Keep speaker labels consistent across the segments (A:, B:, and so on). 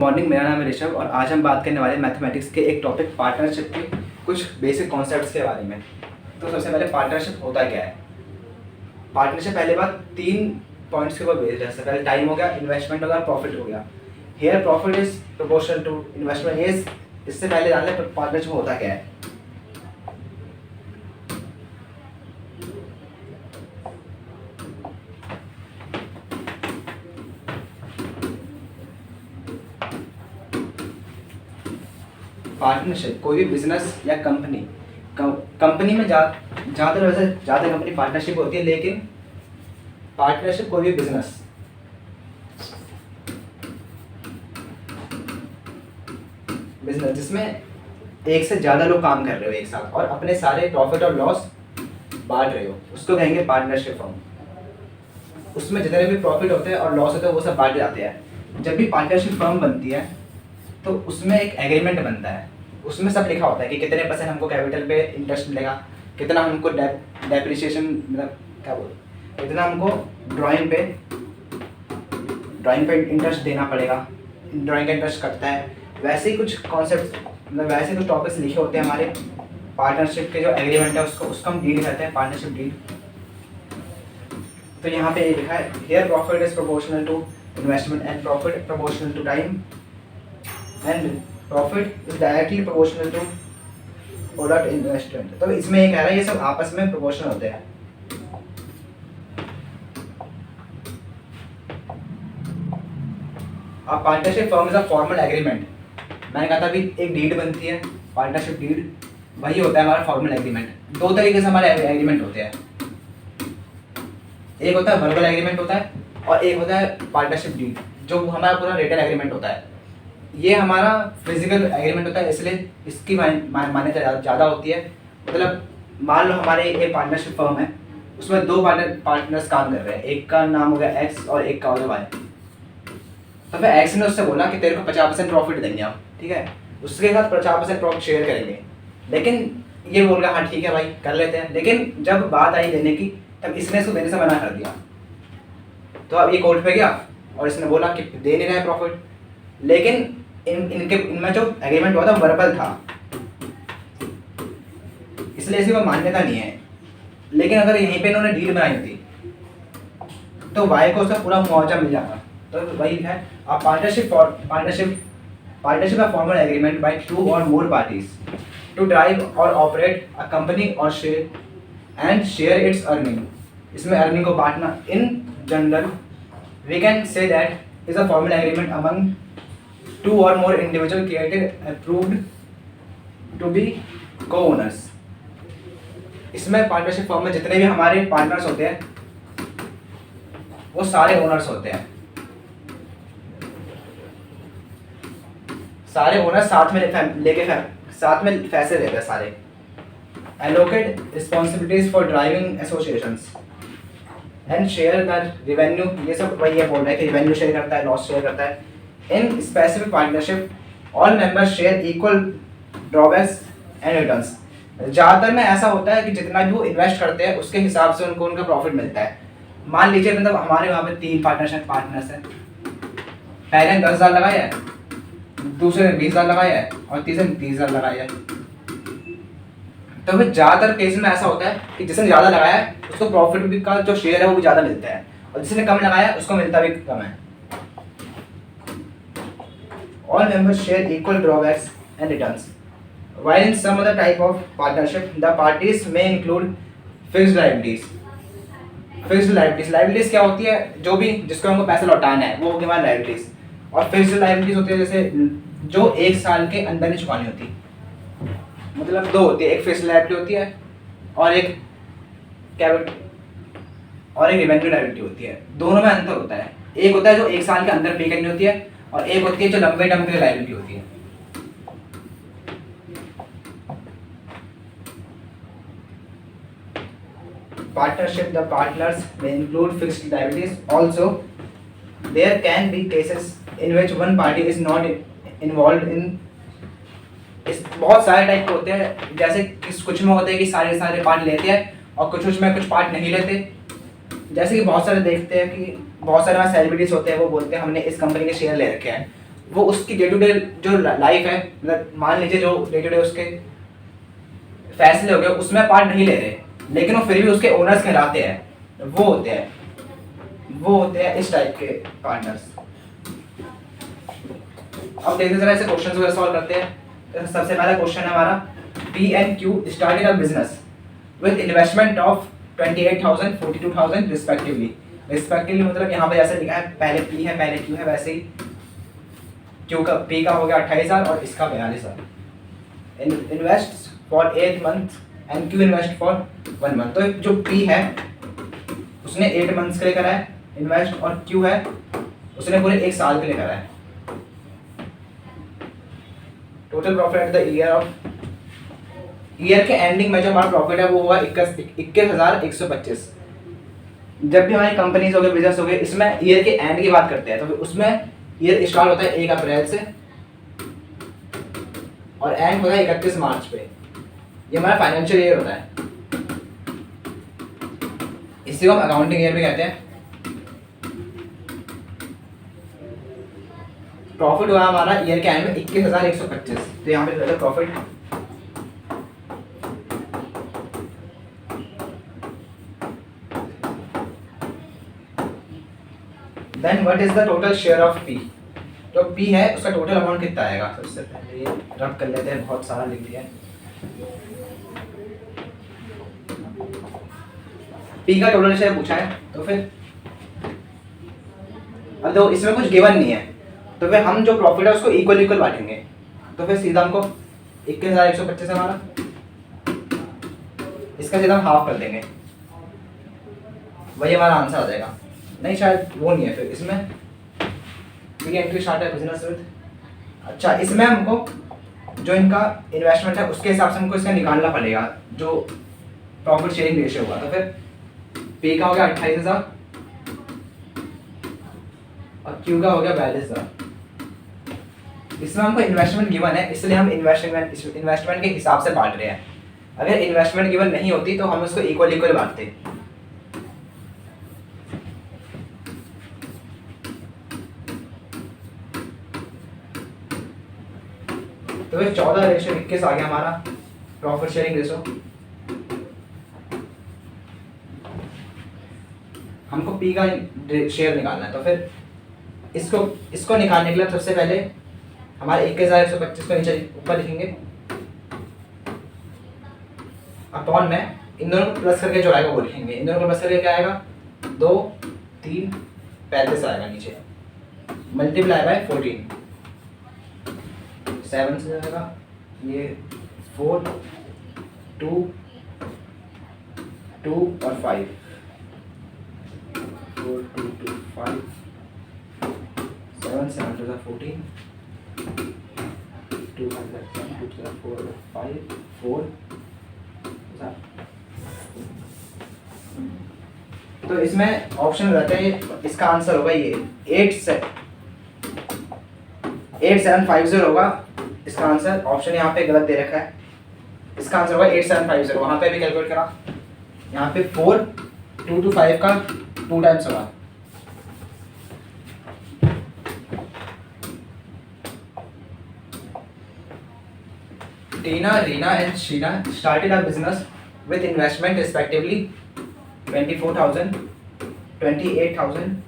A: Morning, मेरा नाम है ऋषभ और आज हम बात करने वाले मैथमेटिक्स के एक टॉपिक पार्टनरशिप के कुछ बेसिक कॉन्सेप्ट्स के बारे में। तो सबसे पहले पार्टनरशिप होता क्या है। पार्टनरशिप पहले बात 3 पॉइंट्स के ऊपर बेस्ड है। सबसे पहले टाइम हो गया, इन्वेस्टमेंट हो गया, प्रॉफिट हो गया। Here profit is proportional to investment is. इससे पहले जान ले पार्टनरशिप होता क्या है। पार्टनरशिप कोई भी बिजनेस या कंपनी में ज़्यादातर वैसे ज़्यादा कंपनी पार्टनरशिप होती है, लेकिन पार्टनरशिप कोई भी बिजनेस जिसमें एक से ज़्यादा लोग काम कर रहे हो एक साथ और अपने सारे प्रॉफिट और लॉस बांट रहे हो, उसको कहेंगे पार्टनरशिप फर्म। उसमें जितने भी प्रॉफिट होते हैं और लॉस होते हैं वो सब बांटे जाते हैं। जब भी पार्टनरशिप फर्म बनती है तो उसमें एक एग्रीमेंट बनता है। उसमें सब लिखा होता है कि कितने % हमको कैपिटल पे इंटरेस्ट मिलेगा, कितना हमको डेप्रिसिएशन मतलब क्या बोलते, कितना हमको ड्राइंग पे इंटरेस्ट देना पड़ेगा, ड्राइंग का इंटरेस्ट कटता है। वैसे ही कुछ कॉन्सेप्ट मतलब वैसे कुछ टॉपिक्स लिखे होते हैं हमारे पार्टनरशिप के जो एग्रीमेंट है उसको हम डील करते हैं, पार्टनरशिप डील। तो यहाँ पे ये लिखा है, here profit is proportional to investment and profit proportional to time and profit is directly proportional to product investment. तो इसमें ये कह रहा है ये सब आपस में प्रोपोर्शनल होते हैं। अब partnership firm is a formal agreement. मैंने कहा था अभी एक डीड बनती है, पार्टनरशिप डीड, वही होता है हमारा फॉर्मल एग्रीमेंट। 2 तरीके से हमारे एग्रीमेंट होते हैं, एक होता है वर्बल एग्रीमेंट होता है और एक होता है पार्टनरशिप डीड जो हमारा पूरा रिटन एग्रीमेंट होता है। ये हमारा फिजिकल एग्रीमेंट होता है, इसलिए इसकी मान्यता ज़्यादा होती है। मतलब मान लो हमारे एक पार्टनरशिप फर्म है, उसमें 2 पार्टनर्स काम कर रहे हैं, एक का नाम हो गया एक्स और एक का हो गया वाई। तो फिर एक्स ने उससे बोला कि तेरे को 50% प्रॉफिट देंगे आप, ठीक है, उसके साथ 50% प्रॉफिट शेयर करेंगे। लेकिन ये बोल रहा हाँ ठीक है भाई कर लेते हैं, लेकिन जब बात आई देने की तब इसने इसको देने से मना कर दिया। तो अब ये कोर्ट पे गया और इसने बोला कि दे नहीं रहे प्रॉफिट, लेकिन इनमें जो एग्रीमेंट हुआ था वर्बल था, इसलिए इसकी कोई मान्यता नहीं है। लेकिन अगर यहीं पे इन्होंने डील बनाई होती तो वाई को उसका पूरा मुआवजा मिल जाता। तो वही है partnership a formal agreement by 2 or more parties to drive or operate a company or share its earning। इसमें अर्निंग को बांटना। In general we can say that is a formal agreement among 2 or more individual created approved to be co-owners। इसमें partnership form में जितने भी हमारे partners होते हैं वो सारे ओनर्स होते हैं। सारे ओनर साथ में फैसले लेते हैं सारे। Allocate responsibilities for driving associations and share the revenue. ये सब वही ये बोल रहा है कि रेवेन्यू शेयर करता है, लॉस शेयर करता है। In specific partnership all members share equal drawbacks and returns. ज़्यादातर में ऐसा होता है कि जितना भी वो इन्वेस्ट करते हैं उसके हिसाब से उनको उनका प्रॉफिट मिलता है। मान लीजिए मतलब हमारे वहाँ पे 3 पार्टनर्स हैं, पहले ने 10,000 लगाया है, दूसरे ने 20,000 लगाया है और तीसरे ने 30,000 लगाया है। तो फिर ज़्यादातर केस में ऐसा होता है कि जिसने ज़्यादा लगाया है उसको प्रॉफिट भी का जो शेयर है वो भी ज़्यादा मिलता है, और जिसने कम लगाया है उसको मिलता भी कम है। All members share equal drawbacks and returns. While in some other type of partnership, the parties may include fixed liabilities. Fixed liabilities क्या होती है, जो भी जिसको हमको पैसा लौटाना है वो होगी हमारी liabilities। और फिक्स्ड लाइबिलिटीज होती है जैसे जो 1 साल के अंदर नहीं चुकानी होती। मतलब 2 होती है, एक फिक्स्ड लाइबिलिटी होती है और एक रेवेन्यू लाइबिलिटी होती है। दोनों में अंतर होता है, एक होता है जो 1 साल के अंदर पे करनी होती है और एक होती है जो लंबे टर्म के लिए लाइबिलिटी होती है। Partnership, the partners may include fixed liabilities. Also, there can be cases in which one party is not involved in। इस बहुत सारे टाइप के होते हैं, जैसे कुछ में होते हैं कि सारे पार्ट लेते हैं और कुछ में कुछ पार्ट नहीं लेते। जैसे कि बहुत सारे देखते हैं कि बहुत सारे सेलिब्रिटीज होते हैं वो बोलते हैं हमने इस कंपनी के शेयर ले रखे हैं, वो उसकी डे टू डे जो लाइफ है, मतलब मान लीजिए जो डे टू डे उसके फैसले हो गए उसमें पार्ट नहीं ले रहे, लेकिन वो फिर भी उसके ओनर्स कहलाते हैं, वो होते हैं इस टाइप के पार्टनर्स। अब देखते जरा ऐसे क्वेश्चंस वगैरह सॉल्व करते हैं। तो सबसे पहला क्वेश्चन है हमारा, P and Q started a business with investment of 28,000 42,000 respectively मतलब यहाँ पे जैसे लिखा है पहले पी है पहले क्यू है, वैसे ही क्यू का पी का हो गया 28,000 और इसका 42,000। Invest for 8 month and Q invest for 1 month. तो जो पी है उसने 8 मंथ्स के लिए करा है इन्वेस्ट, और क्यू है उसने पूरे 1 साल के लिए करा है। Total profit at the year के एंडिंग में जो हमारा प्रॉफिट है वो हुआ 21,125। जब भी हमारी कंपनीज हो गए बिजनेस हो गए इसमें ईयर के एंड की बात करते हैं, तो उसमें ईयर स्टार्ट होता है 1 अप्रैल से और एंड होता है 31 मार्च पे। ये हमारा फाइनेंशियल ईयर होता है, इसी को हम अकाउंटिंग ईयर भी कहते हैं। प्रॉफिट हुआ हमारा ईयर के एंड में 21,125। तो यहाँ पे profit then what is the total share of P. जो पी है उसका टोटल अमाउंट कितना आएगा। सबसे पहले ये रब कर लेते हैं, बहुत सारा लिख दिया है। पी का टोटल शेयर पूछा है, तो फिर अब तो इसमें कुछ गिवन नहीं है, तो फिर हम जो प्रॉफिट है उसको इक्वल इक्वल बांटेंगे। तो फिर सीधा हमको 21,125 हमारा, इसका सीधा हम हाफ कर देंगे, वही हमारा आंसर आ जाएगा। नहीं शायद वो नहीं है, फिर इसमें पी एंट्री स्टार्ट है बिजनेस विद। अच्छा, इसमें हमको जो इनका इन्वेस्टमेंट है उसके हिसाब से हमको इसका निकालना पड़ेगा जो प्रॉफिट शेयरिंग रेशियो होगा। तो फिर पी का हो गया 28,000 और क्यू का हो गया 42,000। इसमें हमको इन्वेस्टमेंट गिवन है, इसलिए हम इन्वेस्टमेंट के हिसाब से बांट रहे हैं। अगर इन्वेस्टमेंट गिवन नहीं होती तो हम उसको इक्वल इक्वल बांटते। तो फिर 14:21 आ गया हमारा प्रॉफिट शेयरिंग रेशो। हमको पी का शेयर निकालना है, तो फिर इसको निकालने के लिए सबसे पहले हमारे 21,125 को नीचे ऊपर लिखेंगे अपॉन में इन दोनों को प्लस करके जो आएगा वो लिखेंगे। इन दोनों को प्लस करके क्या आएगा 2 3 35 आएगा नीचे, मल्टीप्लाई बाय 14 7 से जाएगा ये 4 2 2 और 5 4 2 2 5 7 7 to the 14 2 5 10 2 to the 4 5 4। तो इसमें ऑप्शन रहते हैं, इसका आंसर होगा ये 8750 होगा इसका आंसर। ऑप्शन यहाँ पे गलत दे रखा है, इसका आंसर होगा 8750। वहाँ पे भी कैलकुलेट करा, यहाँ पे 4 2 to 5 का 2 टाइम्स होगा। Tina, Reena and Sheena started a business with investment respectively 24,000, 28,000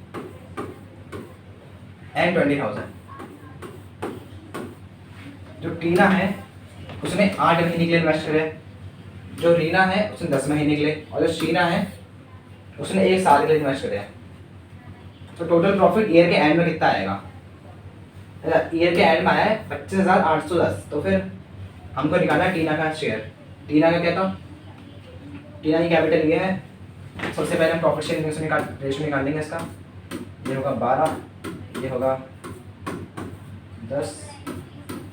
A: and 20,000। जो टीना है उसने 8 महीने के लिए इन्वेस्ट करे, जो रीना है उसने 10 महीने के लिए, और जो शीना है उसने 1 साल के लिए इन्वेस्ट करे। तो टोटल प्रॉफिट ईयर के एंड में कितना आएगा। ईयर के एंड में आया है 25,810। तो फिर हमको निकालना है टीना का शेयर। टीना का क्या था, टीना की कैपिटल ये है। सबसे पहले हम प्रॉफिट शेयरिंग रेशो निकाल लेंगे इसका। ये होगा 12, ये होगा 10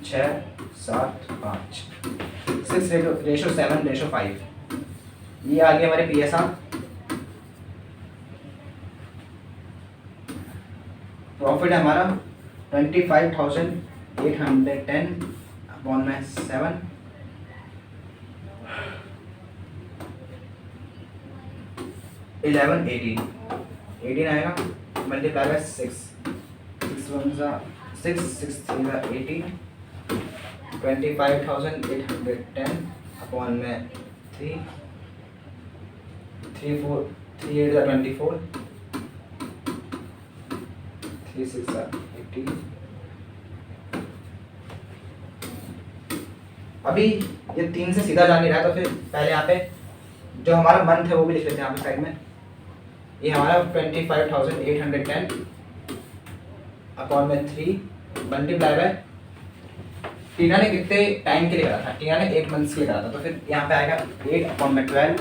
A: 6 7 5 6 रेशो 7 रेशो 5। ये आ गया हमारे PSR। प्रॉफिट है हमारा 25,810 अपॉन में 7 11 18 18 आएगा, मल्टीप्लाई बाय 6 6 1 जा 6 6 3 18, 25,810 अपॉन में 3 3 4 3 8 24, 3 6 18। अभी ये 3 से सीधा जा नहीं रहा, तो फिर पहले यहाँ पे जो हमारा मंथ है वो भी लिख लेते हैं यहाँ पे साइड में। ये हमारा 25,810 अपॉन में 3 मल्टीप्लाई बाय, टीना ने कितने टाइम के लिए करा था, टीना ने 8 मंथ्स के लिए करा था, तो फिर यहाँ पे आएगा 8 अपॉन में 12,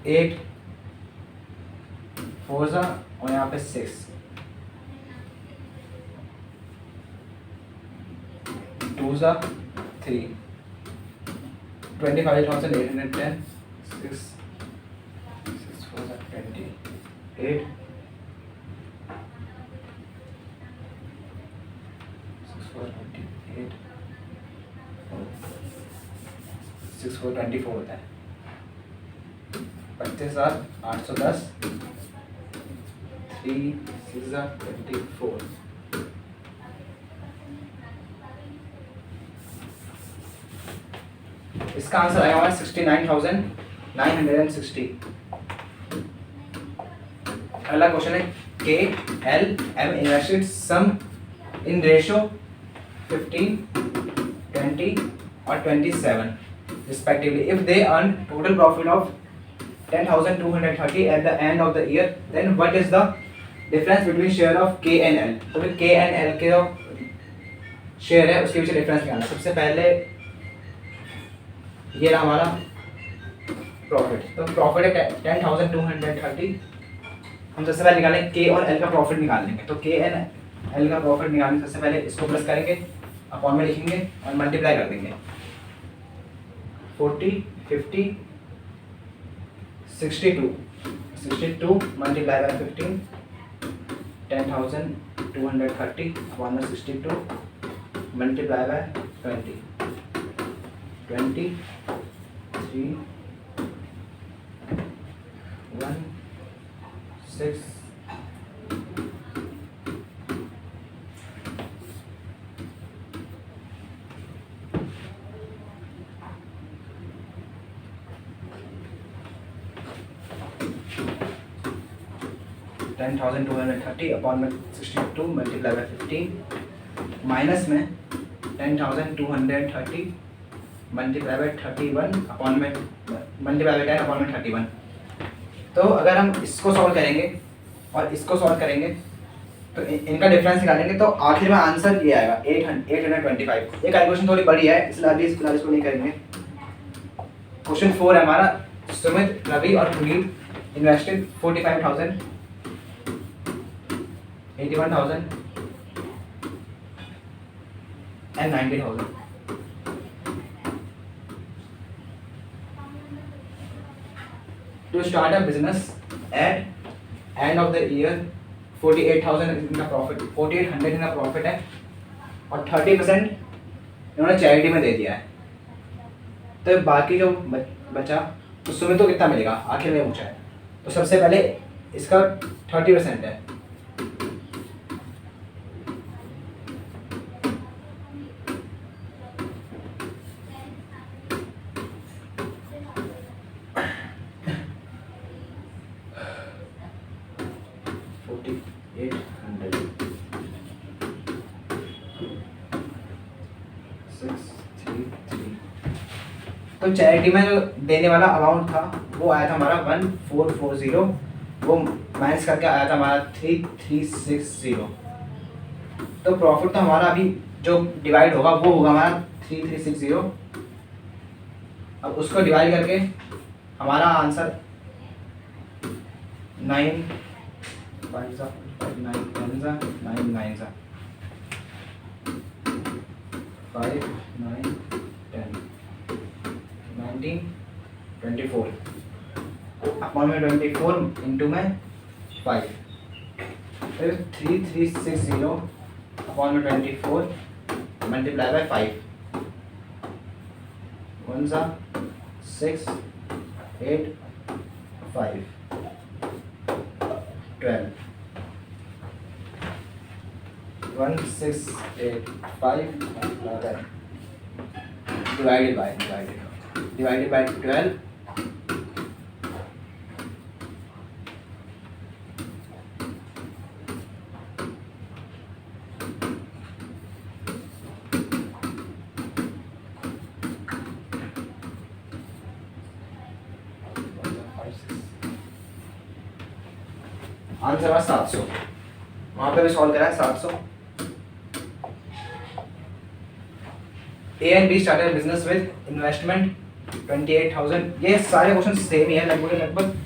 A: 8 4 और यहाँ पे 6, 2 3, 25,810, 6 6 4 28, 6 4 24 होता है, 25,810, 3 6 24। इसका आंसर आएगा हमारा 69,960। अगला क्वेश्चन है के L M invested sum in ratio 15, 20 और 27 respectively. If they earn total profit of 10,230 at the end of the year, then what is the difference between share of K and L? तो फिर K and L के जो share है उसके बीच difference निकालना। सबसे पहले ये रहा हमारा प्रॉफिट, तो प्रॉफिट है 10,230। हम सबसे पहले निकालेंगे के और एल का प्रॉफिट निकाल लेंगे, तो के एंड एल का प्रॉफिट निकालने सबसे पहले इसको प्लस करेंगे, अपॉन में लिखेंगे और मल्टीप्लाई कर देंगे। 40 50 62 मल्टीप्लाई बाय 15, 10,230 अपॉन में 62 मल्टीप्लाई बाय 20, 3 1 6 10,230 अपॉन में 62 मल्टीप्लाई बाय 15, माइनस में 10,230 मल्टीप्लाई बाय 31 अपॉन में मल्टीप्लाई बाय 10 अपॉन में 31। तो अगर हम इसको सॉल्व करेंगे और इसको सॉल्व करेंगे तो इनका डिफरेंस निकालेंगे, तो आखिर में आंसर ये आएगा 825। ये कैलकुलेशन थोड़ी बड़ी है, इसलिए अभी इसको नहीं करेंगे। क्वेश्चन 4 है हमारा, सुमित, रवि और Puneet invested 45,000, 81,000 and 90,000. To start a business at end of the year 48,000 इनका प्रॉफिट, 4800 इनका प्रॉफिट है और 30% इन्होंने चैरिटी में दे दिया है। तो बाकी जो बचा उसमें तो कितना मिलेगा आखिर में पूछा है, तो सबसे पहले इसका 30% है, तो चैरिटी में जो देने वाला अमाउंट था वो आया था हमारा 1440, वो माइनस करके आया था हमारा 3360। तो प्रॉफिट तो हमारा अभी जो डिवाइड होगा वो होगा हमारा 3360। अब उसको डिवाइड करके हमारा आंसर 9 5 9 9 9 5 9 10 19 24 अपॉन में 24 इंटू में 5, फिर 3360 अपॉन में 24 multiply by 5, 1 6 8 5 12 1685 divided by 12. Answer है 700। वहां पे भी सॉल्व करा है 700। A and be started business with investment 28,000। ये सारे क्वेश्चन सेम ही है लगभग।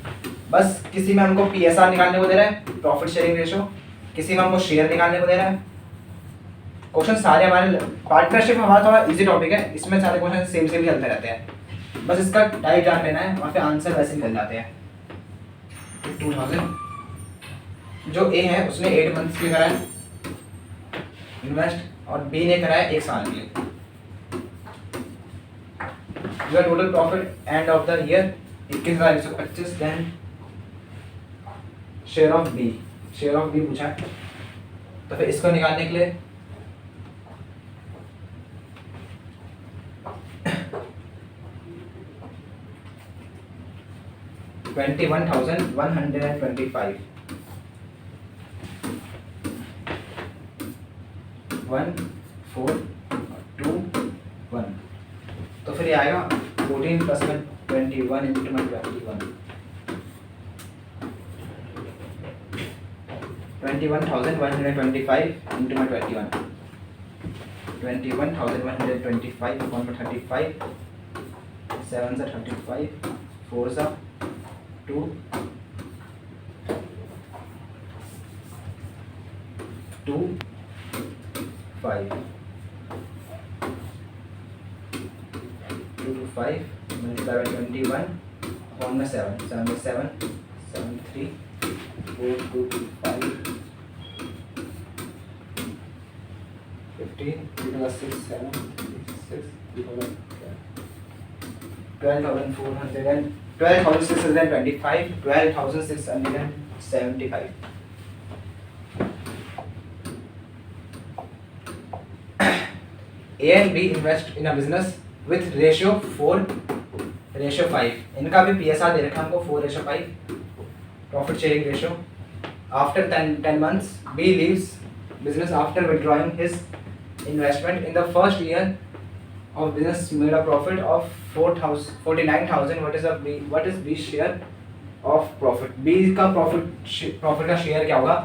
A: बस किसी में हमको पीएसआर निकालने को दे रहा है, प्रॉफिट शेयरिंग रेशियो, किसी में हमको शेयर निकालने को दे रहा है। क्वेश्चन सारे हमारे पार्टनरशिप हमारा थोड़ा इजी टॉपिक है, इसमें सारे क्वेश्चन सेम चलते रहते हैं। बस इसका टाइप जान लेना है, वहाँ पे आंसर वैसे निकल जाते हैं। 2000 जो ए है उसने 8 मंथ्स के लिए करा है इन्वेस्ट, और बी ने करा है 1 साल के लिए। Your total profit end of the year 21,125। Then share of B पूछा है, तो फिर इसको निकालने के लिए $21,125 1 4 2 1। तो फिर ये आएगा 14 + 21 × 21 21,125 × 21 21,125 upon 35 7 से 35 4 से 2 2 5 2 to 5 multiply by 21 upon में 7 7 में 7 7 3 4 2 2 5 15 3 to 6 7 6 12,400 12,625 12,675। A and B invest in a business with ratio 4:5। इनका भी PSR दे रखा है हमको 4:5 profit sharing ratio. After 10 months, B leaves business after withdrawing his investment in the first year of business made a profit of 49,000। What is B's share of profit? B का profit का share क्या होगा?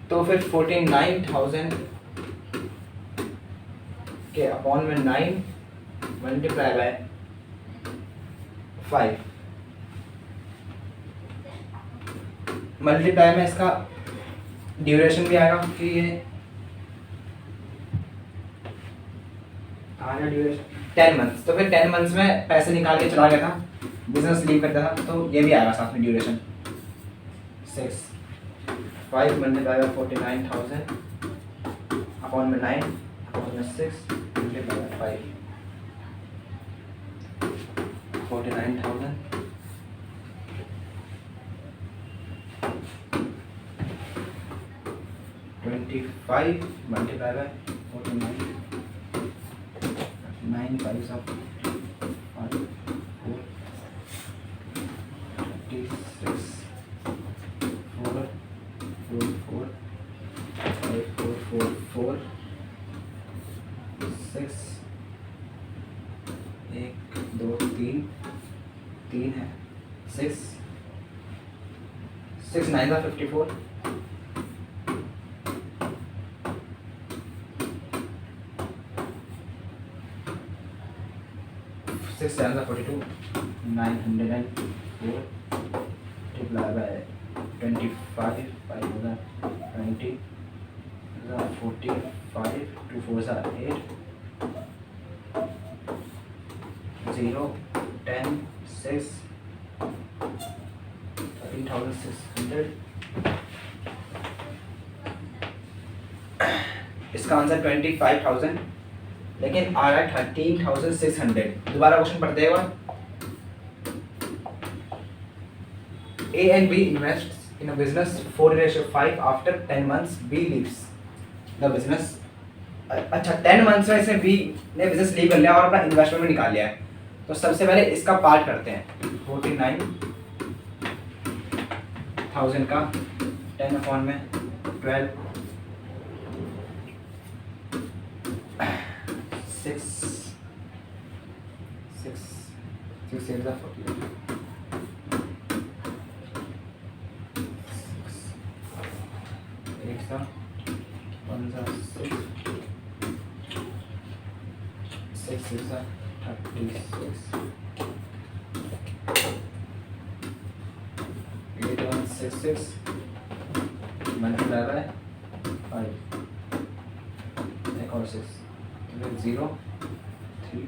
A: तो फिर 49,000 के upon में 9 multiply by 5 multiply में इसका ड्यूरेशन भी आएगा कि ये आना ड्यूरेशन 10 मंथ्स। तो फिर 10 मंथ्स में पैसे निकाल के चला गया था, बिजनेस लीव करता था, तो ये भी आएगा साथ में ड्यूरेशन 6 5 मल्टीप्लाई बाय 49,000 अपॉन में 9 अपॉन में 6 multiply by 5 49,000 25 multiplied by 49 9 5s of 1 4 36 4 4 4 5 4 4 4 6 1 2 3 3 है 6 6 9 का 54 6 7 का 42 904 multiplied by 25 5 होगा 20 45 2 4 8 0 10 6 13,600। इसका आंसर 25,000, लेकिन आ रहा है 13,600। दोबारा क्वेश्चन पढ़ते हैं। A and B invests in a business 4:5 after 10 months B leaves the business. अच्छा 10 मंथ्स में इसने बी ने बिजनेस लीव कर लिया और अपना इन्वेस्टमेंट में निकाल लिया है। तो सबसे पहले इसका पार्ट करते हैं। 49,000 का 10 अपॉन में 12 6 6 6 8 48 8 का 1 6 6 6 36 8166 मल्टीप्लाई बाय 5 एक और 6 0 3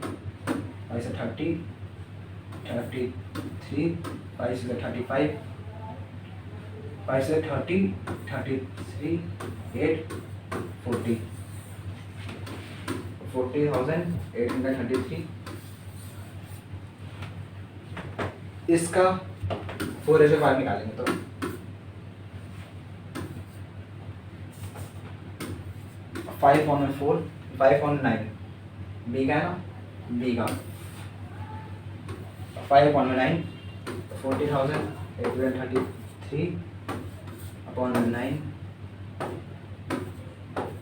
A: 5 से 30 33 5 से 35 5 से 30 33 8 40 40,833। इसका 4:5 निकालेंगे तो 5/4 5/9 बी का है ना, बी का 5/9 40,833 अपॉन 9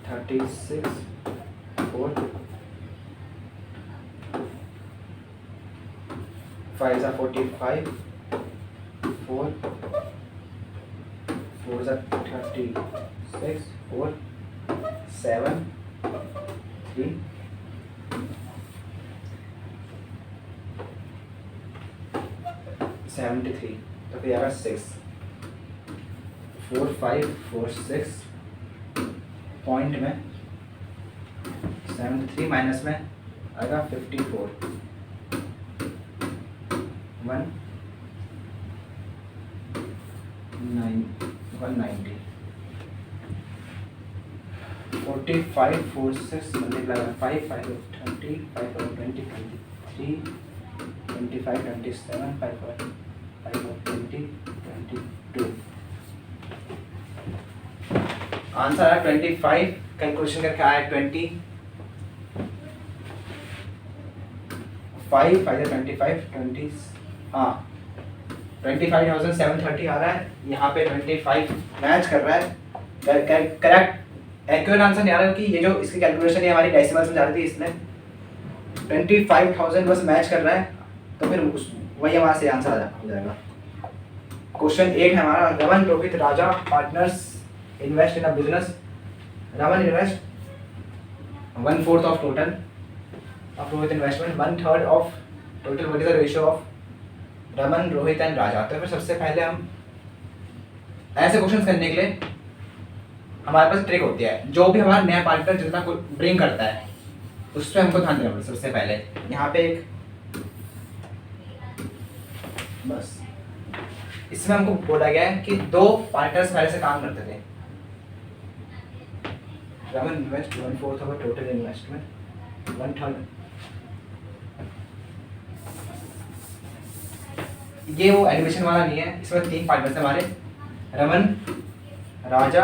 A: 36 4 5 is 45 4 4 is 36 4 7 3 73। तो फिर आएगा 6 4 5 4 6 पॉइंट में 73 माइनस में आएगा 54 190 45 4 6 मल्टीप्लाई 5 5 30 5 20 23 25 27 5 20 22। आंसर आया 25। कैलकुलेशन करके आया 20 5 5 25 20 हाँ 25,730 आ रहा है। यहाँ पे 25 मैच कर रहा है। करेक्ट एक्यूरेट आंसर नहीं आ रहा कि ये जो इसकी कैलकुलेशन है हमारी डेसिमल्स में जा रही थी, इसमें 25,000 बस मैच कर रहा है। तो फिर वही हमारे से आंसर हो जाएगा। क्वेश्चन 8 है हमारा। Raman Rohit Raja partners invest in a business. Raman invest 1/4 of total of Rohit investment, 1/3 of total. What is the ratio of Raman, Rohit and Raja? तो फिर सबसे पहले हम ऐसे क्वेश्चंस करने के लिए हमारे पास ट्रिक होती है। जो भी हमारा नया पार्टनर जितना ब्रिंग करता है उस पर हमको ध्यान देना पड़ता है। सबसे पहले यहाँ पे एक बस इसमें हमको बोला गया है कि 2 पार्टनर्स पहले से काम करते थे। Raman invest 1/4 of total investment 1/3। ये वो एडमिशन वाला नहीं है। इसमें 3 पार्टनर्स हैं हमारे, रमन, राजा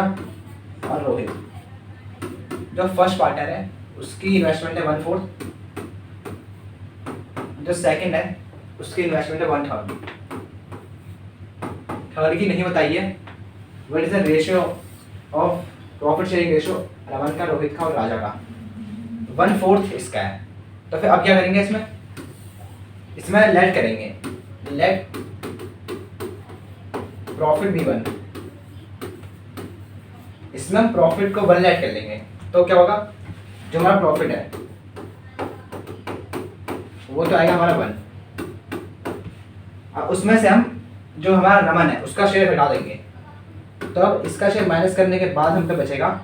A: और रोहित। जो फर्स्ट पार्टनर है उसकी इन्वेस्टमेंट है 1/4। जो सेकंड है उसकी इन्वेस्टमेंट है 1/3। थर्ड की नहीं बताइए। What is the ratio of profit sharing ratio Raman का, रोहित का और राजा का? 1/4 इसका है। तो फिर अब क्या करेंगे इसमें लेट करेंगे। लेट प्रॉफिट भी 1। इसमें हम प्रॉफिट को 1 लेट कर लेंगे। तो क्या होगा, जो हमारा प्रॉफिट है वो तो आएगा हमारा 1। अब उसमें से हम जो हमारा रमन है उसका शेयर हटा देंगे। तो अब इसका शेयर माइनस करने के बाद हम पे बचेगा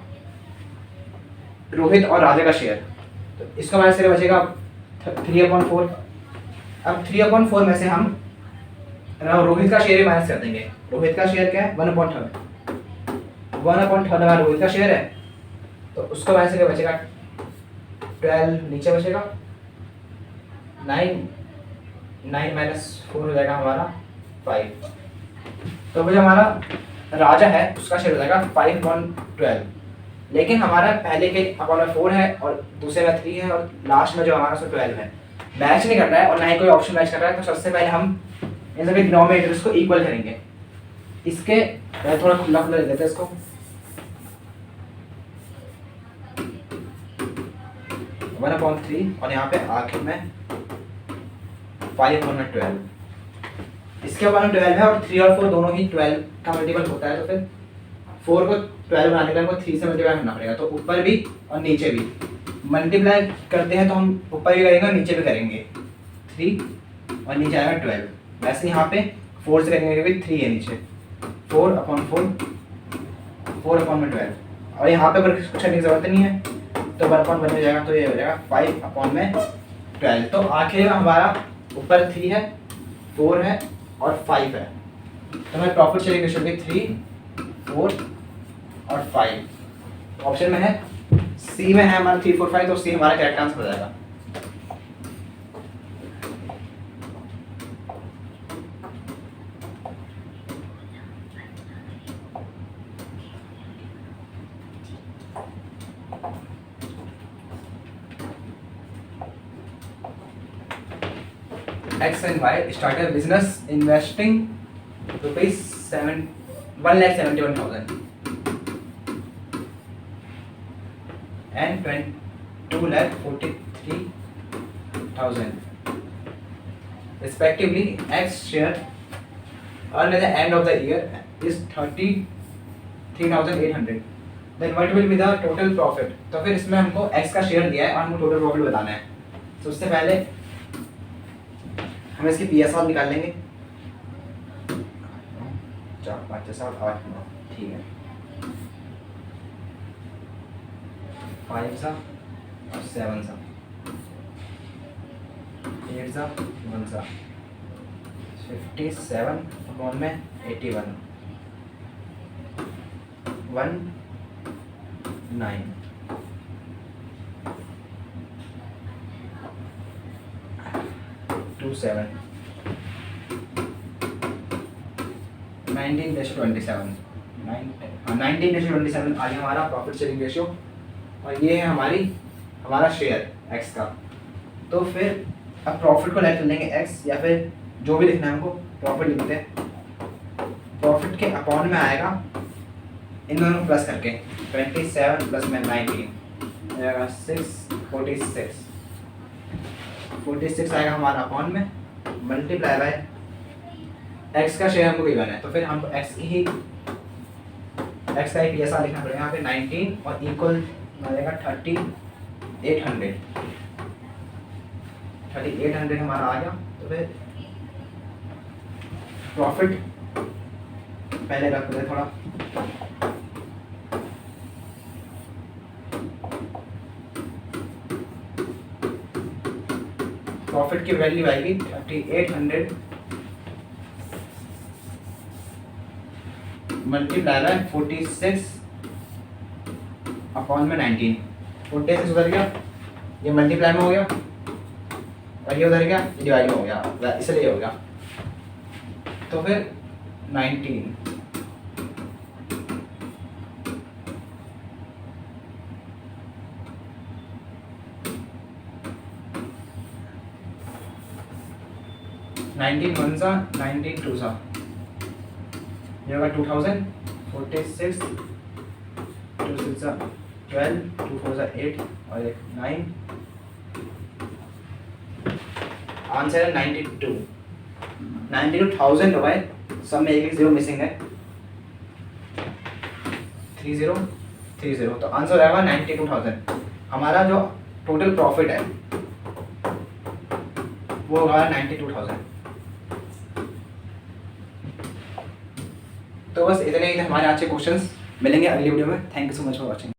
A: रोहित और राजा का शेयर। तो इसका माइनस करके बचेगा 3/4। अब 3/4 में से हम रोहित का शेयर माइनस कर देंगे। रोहित का शेयर क्या है 1/3। 1/3 हमारा रोहित का शेयर है। तो उसको माइनस करके बचेगा 12, नीचे बचेगा 9 -4 हो जाएगा हमारा 5। तो वो जो हमारा राजा है उसका शेयर हो जाएगा 5/12। लेकिन हमारा पहले के अपॉन में 4 है और दूसरे में 3 है और लास्ट में जो हमारा उसमें 12 है। मैच नहीं कर रहा है और ना ही कोई ऑप्शन मैच कर रहा है, तो सबसे पहले हम इन सभी डिनोमिनेटर्स को इक्वल करेंगे। इसके थोड़ा खुला खुला देते हैं इसको, 1/3 और यहाँ पे आखिर में 5/12। इसके ऊपर 12 है और 3 और 4 दोनों ही 12 का मल्टीपल होता है, तो फिर 4 को 12 बनाने के लिए हमको 3 से मल्टीप्लाई करना पड़ेगा। तो ऊपर भी और नीचे भी मल्टीप्लाई करते हैं तो हम ऊपर भी करेंगे और नीचे भी करेंगे, 3 और नीचे आएगा 12। वैसे यहाँ पे 4 से करेंगे क्योंकि 3 है नीचे, 4/4 4/12 और यहाँ पे कुछ करने की जरूरत नहीं है, तो 1/1 हो जाएगा, तो ये हो जाएगा 5/12। तो आखिर में हमारा ऊपर 3 है, 4 है और 5 है, तो हमें प्रॉफिट शेयरिंग रेशियो भी 3, 4 और 5 ऑप्शन में है। सी में है हमारा 3, 4, 5, तो सी हमारा करेक्ट आंसर हो जाएगा। X and Y started a business investing ₹1,71,000 and $2,43,000 respectively. X share earned at the end of the year is 33,800. Then what will be the total profit? तो फिर इसमें हमको X का शेयर दिया है और हमको टोटल प्रॉफिट बताना है। तो उससे पहले हम इसकी PSR निकाल लेंगे। 4, 5, 6, 7, 8, 9, ठीक है, 5 सा और 7 सा, 8 सा, 1 सा, 57 अपॉन में 81, 19 27 19:27 19:27 आ गया हमारा प्रॉफिट शेयरिंग रेशियो, और ये है हमारा शेयर x का। तो फिर अब प्रॉफिट को लेकर लेंगे x, या फिर जो भी लिखना है हमको प्रॉफिट लिखते हैं। प्रॉफिट के अपॉन में आएगा इन दोनों प्लस करके 27 प्लस में 19 आएगा 46 आएगा हमारा अपॉन में, मल्टीप्लाई बाय x का शेयर हमको गिवन है, तो फिर हमको x का ही PSR लिखना पड़ेगा यहाँ पे 19 और इक्वल आएगा 3800 हमारा आ गया। तो फिर प्रॉफिट पहले रख दे थोड़ा, प्रॉफिट की वैल्यू आएगी 3800 मल्टीप्लाई बाय 46 अपॉन में 19। 46 उधर गया, ये मल्टीप्लाई में हो गया, और ये उधर गया, ये डिवाइड में हो गया, इसलिए हो गया। तो फिर 19 19 1 सा 19 2 सा, ये होगा 2000, 46 2 6 सा 12, 2 4 सा 8 और एक 9, आंसर है 92,000 हो गए, सब में एक जीरो मिसिंग है, 3030, तो आंसर रहेगा 92,000। हमारा जो टोटल प्रॉफिट है वो होगा 92,000। तो बस इतने ही हमारे आज के क्वेश्चंस, मिलेंगे अगली वीडियो में। Thank you so much for watching.